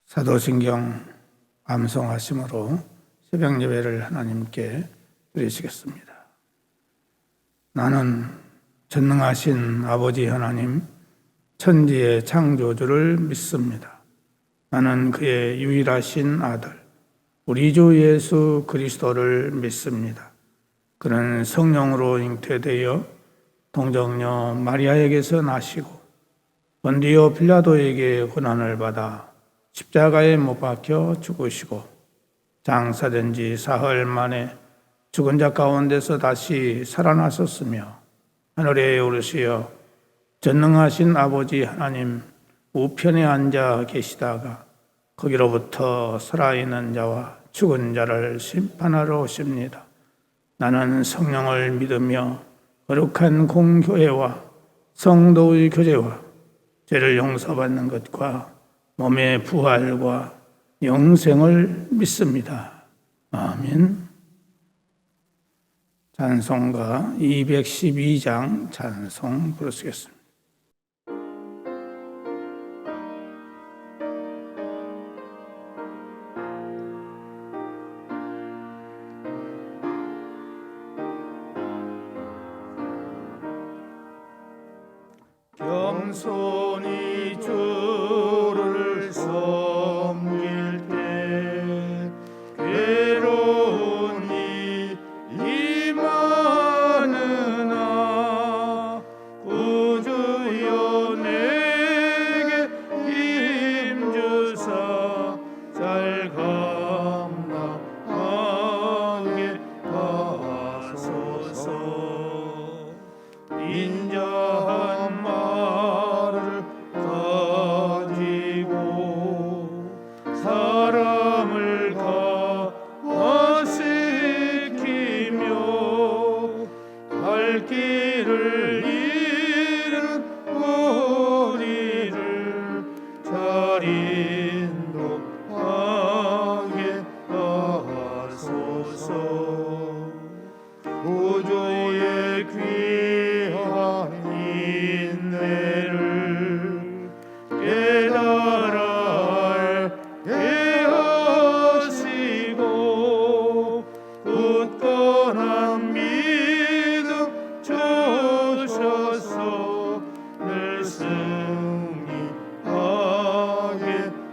사도신경 암송하심으로 새벽 예배를 하나님께 드리시겠습니다. 나는 전능하신 아버지 하나님, 천지의 창조주를 믿습니다. 나는 그의 유일하신 아들, 우리 주 예수 그리스도를 믿습니다. 그는 성령으로 잉태되어 동정녀 마리아에게서 나시고 본디오 빌라도에게 고난을 받아 십자가에 못 박혀 죽으시고 장사된 지 사흘 만에 죽은 자 가운데서 다시 살아나셨으며 하늘에 오르시어 전능하신 아버지 하나님 우편에 앉아 계시다가 거기로부터 살아있는 자와 죽은 자를 심판하러 오십니다. 나는 성령을 믿으며 거룩한 공교회와 성도의 교제와 죄를 용서받는 것과 몸의 부활과 영생을 믿습니다. 아멘. 찬송가 212장 찬송 부르시겠습니다. 겸손히 주를 섬길 때 괴로움이 임하느나 구주여 내게 힘주사 잘 감당하게 하소서. 인자한 말을 가지고 사람을 가시키며 갈 길을 잃은 우리를 잘 인도하게 하소서. 구주의 귀한 인내를 깨달아 알게 하시고 굳건한 믿음 주셔서 늘 승리하게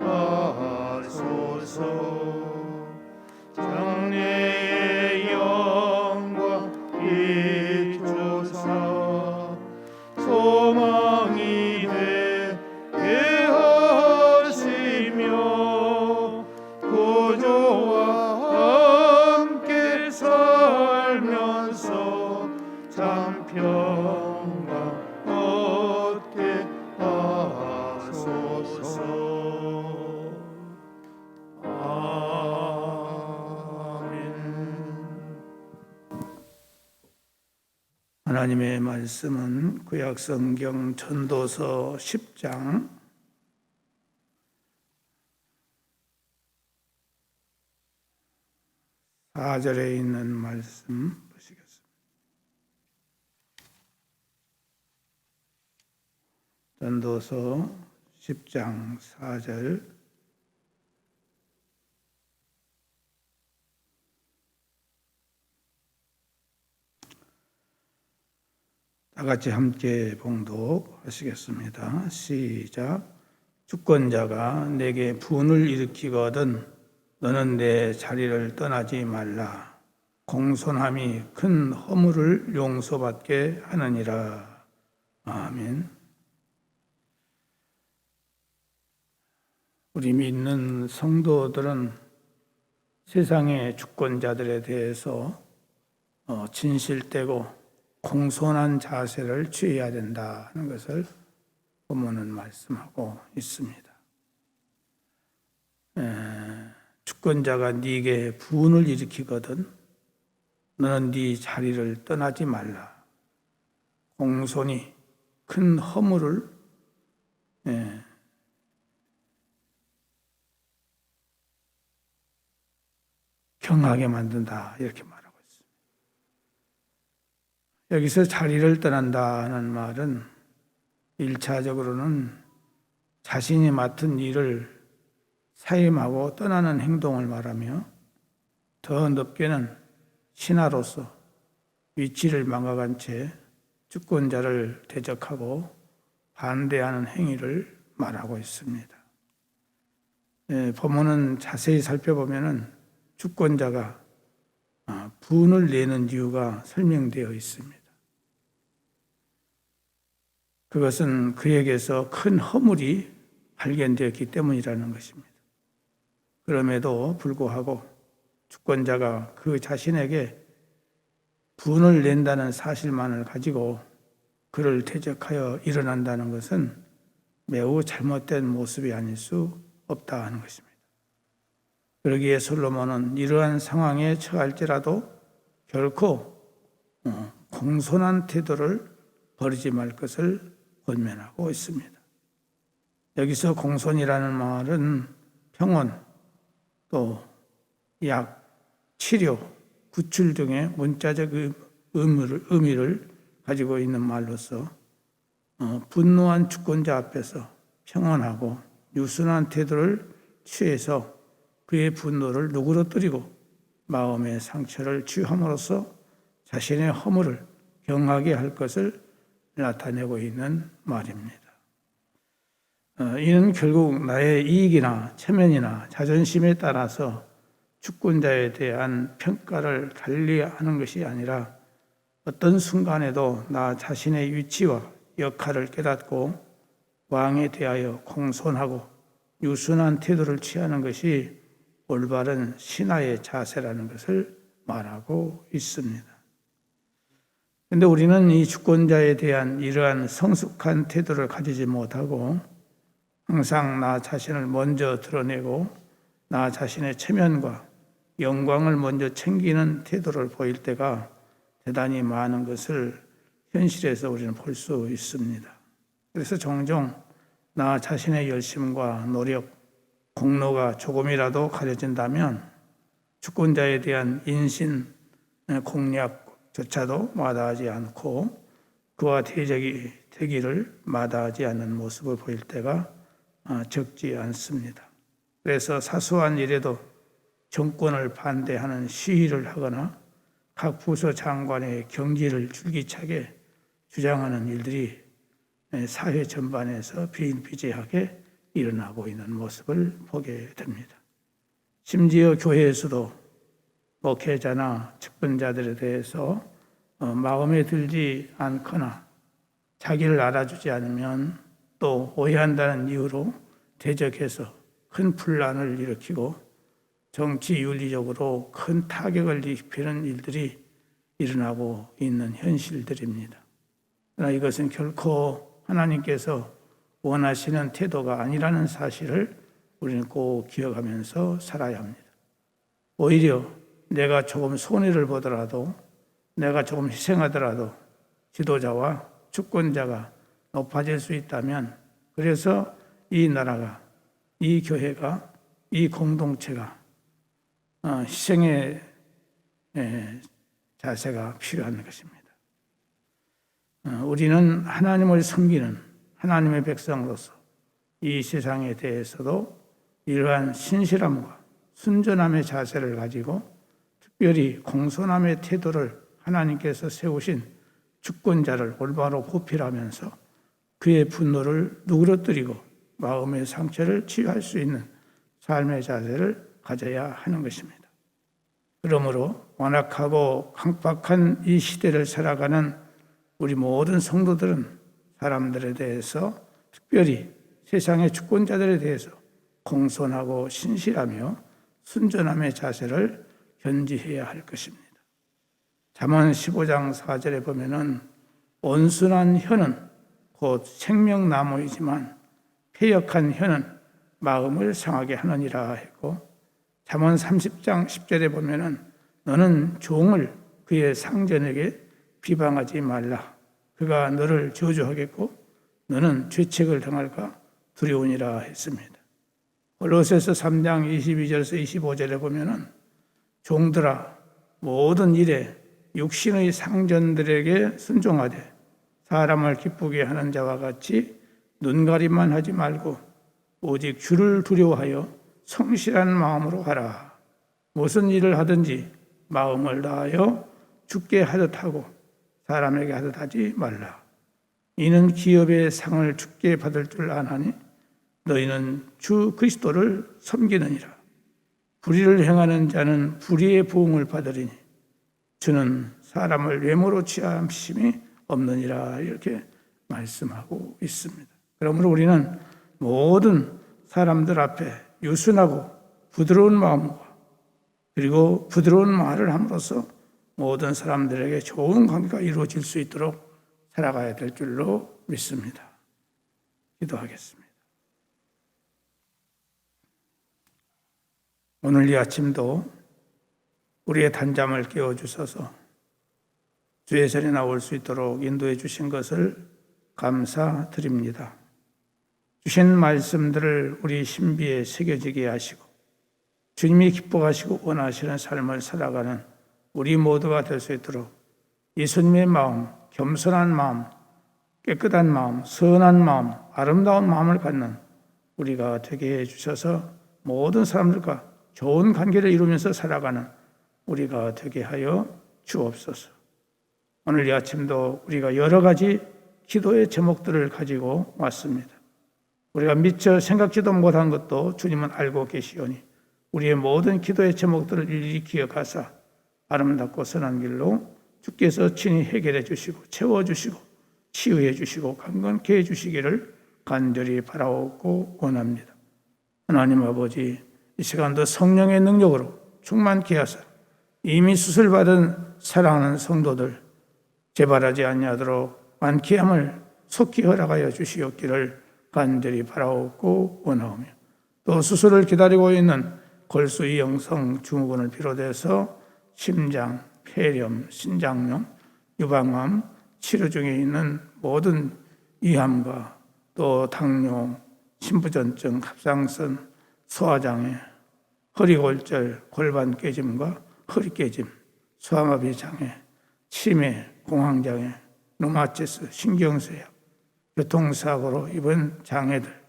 하소서. 장래의 영광 비추사 소망이 되게 하시며 구주와 함께 살면서 참 평강 얻게 하소서. 하나님의 말씀은 구약성경 전도서 10장 4절에 있는 말씀 보시겠습니다. 전도서 10장 4절 다 같이 함께 봉독하시겠습니다. 시작. 주권자가 내게 분을 일으키거든 너는 내 자리를 떠나지 말라. 공손함이 큰 허물을 용서받게 하느니라. 아멘. 우리 믿는 성도들은 세상의 주권자들에 대해서 진실되고 공손한 자세를 취해야 된다 하는 것을 본문은 말씀하고 있습니다. 주권자가 네게 분을 일으키거든 너는 네 자리를 떠나지 말라. 공손히 큰 허물을 경하게 만든다 이렇게 말합니다. 여기서 자리를 떠난다는 말은 1차적으로는 자신이 맡은 일을 사임하고 떠나는 행동을 말하며 더 높게는 신하로서 위치를 망각한 채 주권자를 대적하고 반대하는 행위를 말하고 있습니다. 본문은 자세히 살펴보면 주권자가 분을 내는 이유가 설명되어 있습니다. 그것은 그에게서 큰 허물이 발견되었기 때문이라는 것입니다. 그럼에도 불구하고 주권자가 그 자신에게 분을 낸다는 사실만을 가지고 그를 대적하여 일어난다는 것은 매우 잘못된 모습이 아닐 수 없다 하는 것입니다. 그러기에 솔로몬은 이러한 상황에 처할지라도 결코 공손한 태도를 버리지 말 것을 권면하고 있습니다. 여기서 공손이라는 말은 평온, 또 약, 치료, 구출 등의 문자적 의미를 가지고 있는 말로서 분노한 주권자 앞에서 평온하고 유순한 태도를 취해서 그의 분노를 누그러뜨리고 마음의 상처를 치유함으로써 자신의 허물을 경하게 할 것을 나타내고 있는 말입니다. 이는 결국 나의 이익이나 체면이나 자존심에 따라서 주권자에 대한 평가를 달리하는 것이 아니라 어떤 순간에도 나 자신의 위치와 역할을 깨닫고 왕에 대하여 공손하고 유순한 태도를 취하는 것이 올바른 신하의 자세라는 것을 말하고 있습니다. 그런데 우리는 이 주권자에 대한 이러한 성숙한 태도를 가지지 못하고 항상 나 자신을 먼저 드러내고 나 자신의 체면과 영광을 먼저 챙기는 태도를 보일 때가 대단히 많은 것을 현실에서 우리는 볼 수 있습니다. 그래서 종종 나 자신의 열심과 노력, 공로가 조금이라도 가려진다면 주권자에 대한 인신 공략조차도 마다하지 않고 그와 대적이 되기를 마다하지 않는 모습을 보일 때가 적지 않습니다. 그래서 사소한 일에도 정권을 반대하는 시위를 하거나 각 부서 장관의 경질을 줄기차게 주장하는 일들이 사회 전반에서 비일비재하게 일어나고 있는 모습을 보게 됩니다. 심지어 교회에서도 목회자나 직분자들에 대해서 마음에 들지 않거나 자기를 알아주지 않으면 또 오해한다는 이유로 대적해서 큰 분란을 일으키고 정치 윤리적으로 큰 타격을 입히는 일들이 일어나고 있는 현실들입니다. 그러나 이것은 결코 하나님께서 원하시는 태도가 아니라는 사실을 우리는 꼭 기억하면서 살아야 합니다. 오히려 내가 조금 손해를 보더라도, 내가 조금 희생하더라도 지도자와 주권자가 높아질 수 있다면, 그래서 이 나라가, 이 교회가, 이 공동체가 희생의 자세가 필요한 것입니다. 우리는 하나님을 섬기는 하나님의 백성으로서 이 세상에 대해서도 이러한 신실함과 순전함의 자세를 가지고 특별히 공손함의 태도를 하나님께서 세우신 주권자를 올바로 보필하면서 그의 분노를 누그러뜨리고 마음의 상처를 치유할 수 있는 삶의 자세를 가져야 하는 것입니다. 그러므로 완악하고 강박한 이 시대를 살아가는 우리 모든 성도들은 사람들에 대해서, 특별히 세상의 주권자들에 대해서 공손하고 신실하며 순전함의 자세를 견지해야 할 것입니다. 잠언 15장 4절에 보면은 온순한 혀는 곧 생명나무이지만 패역한 혀는 마음을 상하게 하느니라 했고, 잠언 30장 10절에 보면은 너는 종을 그의 상전에게 비방하지 말라. 그가 너를 저주하겠고 너는 죄책을 당할까 두려우니라 했습니다. 골로새서 3장 22절에서 25절에 보면은 종들아 모든 일에 육신의 상전들에게 순종하되 사람을 기쁘게 하는 자와 같이 눈가림만 하지 말고 오직 주를 두려워하여 성실한 마음으로 하라. 무슨 일을 하든지 마음을 다하여 주께 하듯 하고 사람에게 하듯 하지 말라. 이는 기업의 상을 주께 받을 줄 아나니 너희는 주 그리스도를 섬기느니라. 불의를 행하는 자는 불의의 부응을 받으리니 주는 사람을 외모로 취함심이 없느니라. 이렇게 말씀하고 있습니다. 그러므로 우리는 모든 사람들 앞에 유순하고 부드러운 마음과 그리고 부드러운 말을 함으로써 모든 사람들에게 좋은 관계가 이루어질 수 있도록 살아가야 될 줄로 믿습니다. 기도하겠습니다. 오늘 이 아침도 우리의 단잠을 깨워주셔서 주의 전에 나올 수 있도록 인도해 주신 것을 감사드립니다. 주신 말씀들을 우리 신비에 새겨지게 하시고 주님이 기뻐하시고 원하시는 삶을 살아가는 우리 모두가 될 수 있도록 예수님의 마음, 겸손한 마음, 깨끗한 마음, 선한 마음, 아름다운 마음을 갖는 우리가 되게 해주셔서 모든 사람들과 좋은 관계를 이루면서 살아가는 우리가 되게 하여 주옵소서. 오늘 이 아침도 우리가 여러 가지 기도의 제목들을 가지고 왔습니다. 우리가 미처 생각지도 못한 것도 주님은 알고 계시오니 우리의 모든 기도의 제목들을 일일이 기억하사 아름답고 선한 길로 주께서 친히 해결해 주시고 채워주시고 치유해 주시고 강건케 해 주시기를 간절히 바라옵고 원합니다. 하나님 아버지, 이 시간도 성령의 능력으로 충만케 하사 이미 수술받은 사랑하는 성도들 재발하지 아니하도록 완쾌함을 속히 허락하여 주시옵기를 간절히 바라옵고 원하오며 또 수술을 기다리고 있는 골수 이영성 증후군을 비롯해서 심장, 폐렴, 신장염, 유방암 치료 중에 있는 모든 위암과 또 당뇨, 심부전증, 갑상선, 소화장애, 허리골절, 골반 깨짐과 허리 깨짐, 소아마비 장애, 치매, 공황장애, 루마티스, 신경쇠약, 교통사고로 입은 장애들,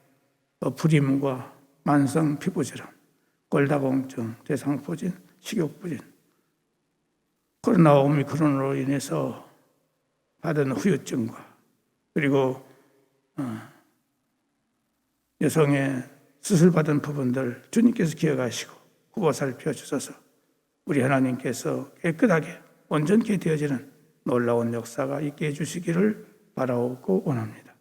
또 불임과 만성 피부질환, 골다공증, 대상포진, 식욕부진, 코로나 오미크론으로 인해서 받은 후유증과 그리고 여성의 수술받은 부분들 주님께서 기억하시고 굽어 살펴주셔서 우리 하나님께서 깨끗하게 온전케 되어지는 놀라운 역사가 있게 해주시기를 바라오고 원합니다.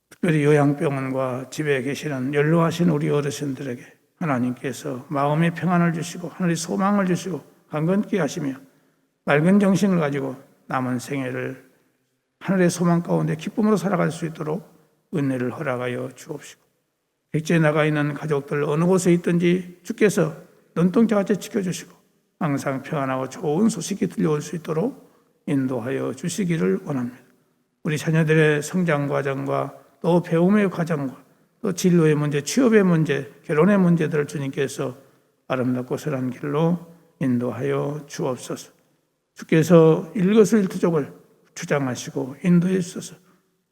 특별히 요양병원과 집에 계시는 연로하신 우리 어르신들에게 하나님께서 마음의 평안을 주시고 하늘의 소망을 주시고 강건케 하시며 맑은 정신을 가지고 남은 생애를 하늘의 소망 가운데 기쁨으로 살아갈 수 있도록 은혜를 허락하여 주옵시고 백지에 나가 있는 가족들 어느 곳에 있든지 주께서 눈동자같이 지켜주시고 항상 평안하고 좋은 소식이 들려올 수 있도록 인도하여 주시기를 원합니다. 우리 자녀들의 성장 과정과 또 배움의 과정과 또 진로의 문제, 취업의 문제, 결혼의 문제들을 주님께서 아름답고 선한 길로 인도하여 주옵소서. 주께서 일거수일투족을 주장하시고 인도해 주셔서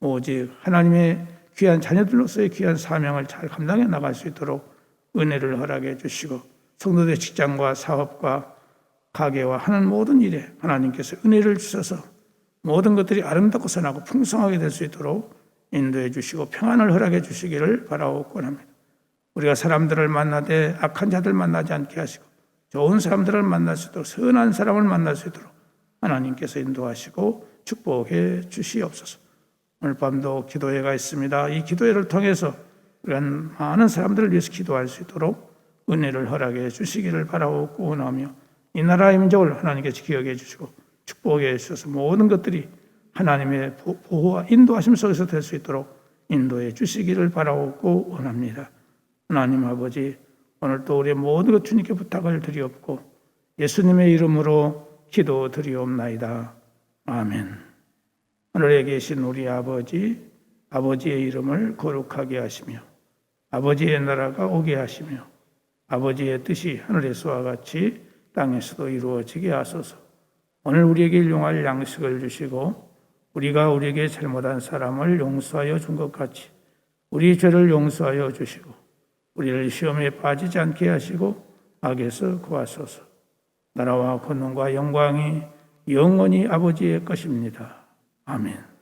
오직 하나님의 귀한 자녀들로서의 귀한 사명을 잘 감당해 나갈 수 있도록 은혜를 허락해 주시고 성도들의 직장과 사업과 가게와 하는 모든 일에 하나님께서 은혜를 주셔서 모든 것들이 아름답고 선하고 풍성하게 될 수 있도록 인도해 주시고 평안을 허락해 주시기를 바라옵고 합니다. 우리가 사람들을 만나되 악한 자들 만나지 않게 하시고 좋은 사람들을 만날 수 있도록 선한 사람을 만날 수 있도록 하나님께서 인도하시고 축복해 주시옵소서. 오늘 밤도 기도회가 있습니다. 이 기도회를 통해서 우리가 많은 사람들을 위해서 기도할 수 있도록 은혜를 허락해 주시기를 바라옵고 원하며 이 나라의 민족을 하나님께서 기억해 주시고 축복해 주셔서 모든 것들이 하나님의 보호와 인도하심 속에서 될 수 있도록 인도해 주시기를 바라옵고 원합니다. 하나님 아버지, 오늘 또 우리의 모든 것 주님께 부탁을 드리옵고 예수님의 이름으로 기도 드리옵나이다. 아멘. 하늘에 계신 우리 아버지, 아버지의 이름을 거룩하게 하시며 아버지의 나라가 오게 하시며 아버지의 뜻이 하늘에서와 같이 땅에서도 이루어지게 하소서. 오늘 우리에게 일용할 양식을 주시고 우리가 우리에게 잘못한 사람을 용서하여 준 것 같이 우리 죄를 용서하여 주시고 우리를 시험에 빠지지 않게 하시고 악에서 구하소서. 나라와 권능과 영광이 영원히 아버지의 것입니다. 아멘.